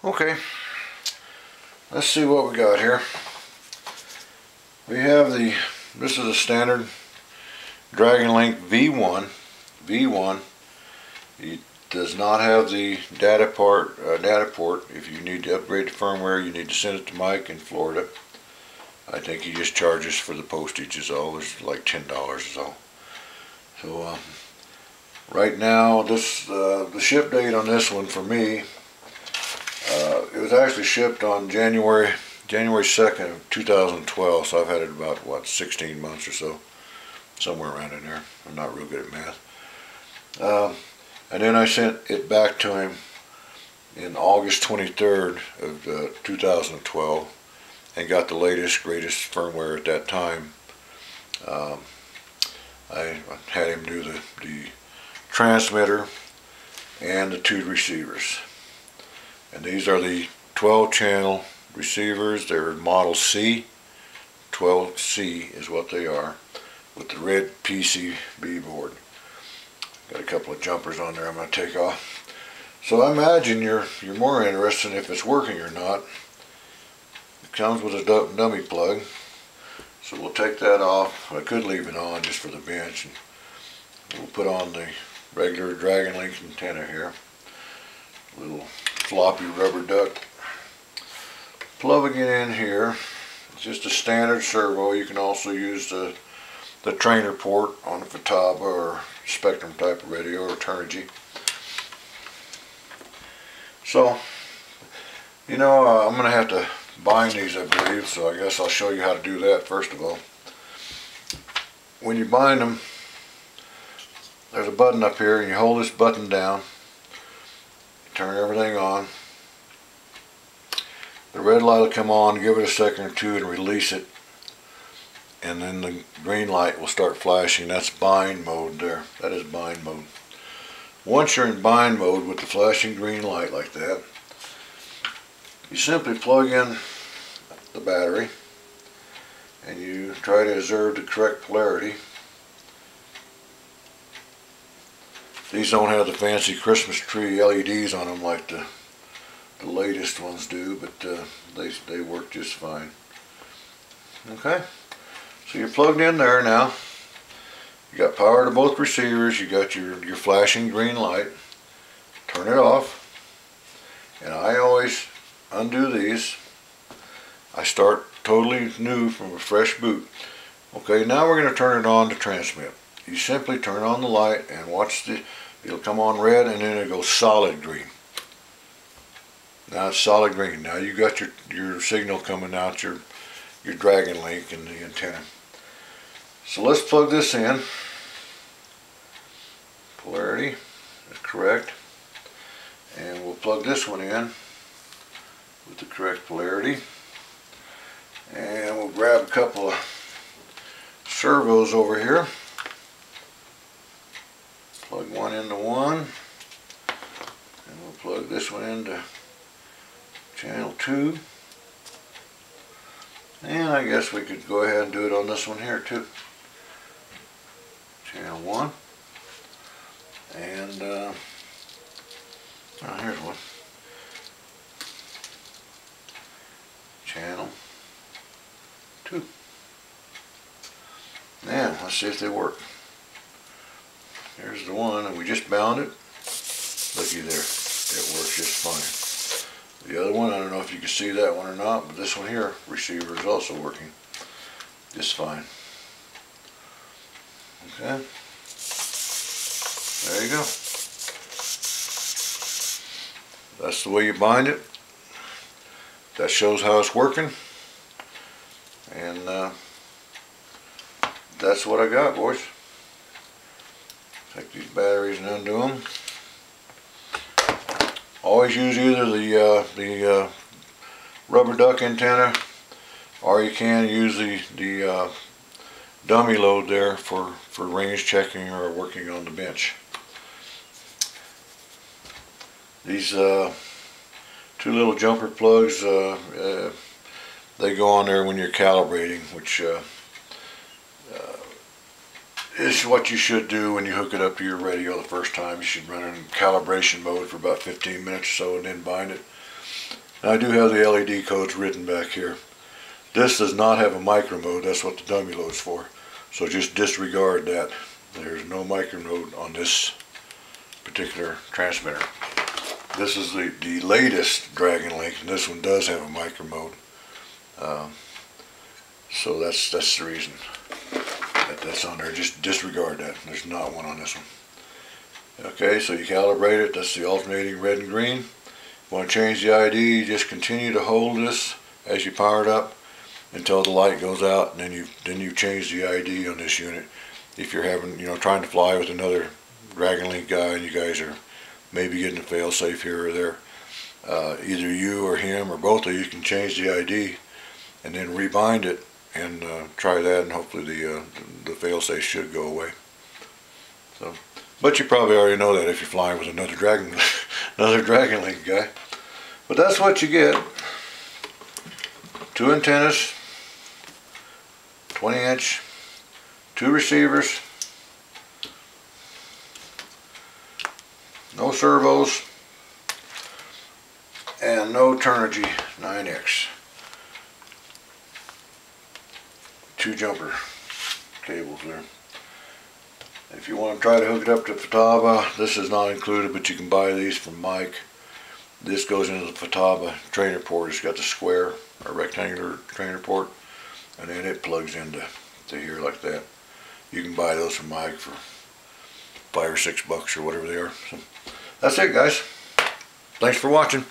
Okay, let's see what we got here. We have this is a standard DragonLink V1. It does not have the data port. If you need to upgrade the firmware, you need to send it to Mike in Florida. I think he just charges for the postage is all. There's like $10 is all. So right now, the ship date on this one for me, it was actually shipped on January 2nd of 2012, so I've had it about, what, 16 months or so, somewhere around in there. I'm not real good at math. And then I sent it back to him in August 23rd of 2012 and got the latest, greatest firmware at that time. I had him do the transmitter and the 2 receivers. And these are the 12-channel receivers. They're model C. 12C is what they are, with the red PCB board. Got a couple of jumpers on there I'm going to take off. So I imagine you're more interested in if it's working or not. It comes with a dummy plug. So we'll take that off. I could leave it on just for the bench. And we'll put on the regular DragonLink antenna here. Little floppy rubber duck. Plugging it in here. It's just a standard servo. You can also use the trainer port on a Futaba or Spectrum type of radio or Turnigy. So, you know, I'm going to have to bind these, I believe, so I guess I'll show you how to do that first of all. When you bind them, there's a button up here, and you hold this button down, turn everything on. The red light will come on, give it a second or two and release it, and then the green light will start flashing. That's bind mode there. That is bind mode. Once you're in bind mode with the flashing green light like that, you simply plug in the battery and you try to observe the correct polarity. These don't have the fancy Christmas tree LEDs on them like the latest ones do, but they work just fine. Okay, so you're plugged in there now. You got power to both receivers. You got your flashing green light. Turn it off, and I always undo these. I start totally new from a fresh boot. Okay, now we're going to turn it on to transmit. You simply turn on the light and watch it'll come on red and then it'll go solid green. Now it's solid green. Now you got your signal coming out your DragonLink and the antenna. So let's plug this in. Polarity is correct. And we'll plug this one in with the correct polarity. And we'll grab a couple servos over here. Plug one into one. And we'll plug this one into channel 2. And I guess we could go ahead and do it on this one here too. Channel 1. And here's one. Channel 2. Now, let's see if they work. Here's the one, and we just bound it. Looky there. It works just fine. The other one, I don't know if you can see that one or not, but this one here, receiver, is also working just fine. Okay. There you go. That's the way you bind it. That shows how it's working. And that's what I got, boys. Take these batteries and undo them. Always use either the rubber duck antenna, or you can use the dummy load there for range checking or working on the bench. These 2 little jumper plugs, they go on there when you're calibrating, which is what you should do when you hook it up to your radio the first time. You should run it in calibration mode for about 15 minutes or so and then bind it. And I do have the LED codes written back here. This does not have a micro mode. That's what the dummy load's for. So just disregard that. There's no micro mode on this particular transmitter. This is the latest DragonLink, and this one does have a micro mode. So that's the reason that's on there. Just disregard that. There's not one on this one. Okay, so you calibrate it. That's the alternating red and green. If you want to change the ID, you just continue to hold this as you power it up until the light goes out, and then you change the ID on this unit. If you're having, trying to fly with another DragonLink guy and you guys are maybe getting a fail safe here or there, either you or him or both of you can change the ID and then rebind it and try that, and hopefully the fail safe should go away. So, but you probably already know that if you're flying with another DragonLink guy. But that's what you get. 2 antennas, 20-inch, 2 receivers, no servos, and no Turnigy 9X. 2 jumper cables there. If you want to try to hook it up to Futaba, this is not included, but you can buy these from Mike. This goes into the Futaba trainer port. It's got the square or rectangular trainer port, and then it plugs into here like that. You can buy those from Mike for $5 or $6 or whatever they are. So that's it, guys. Thanks for watching.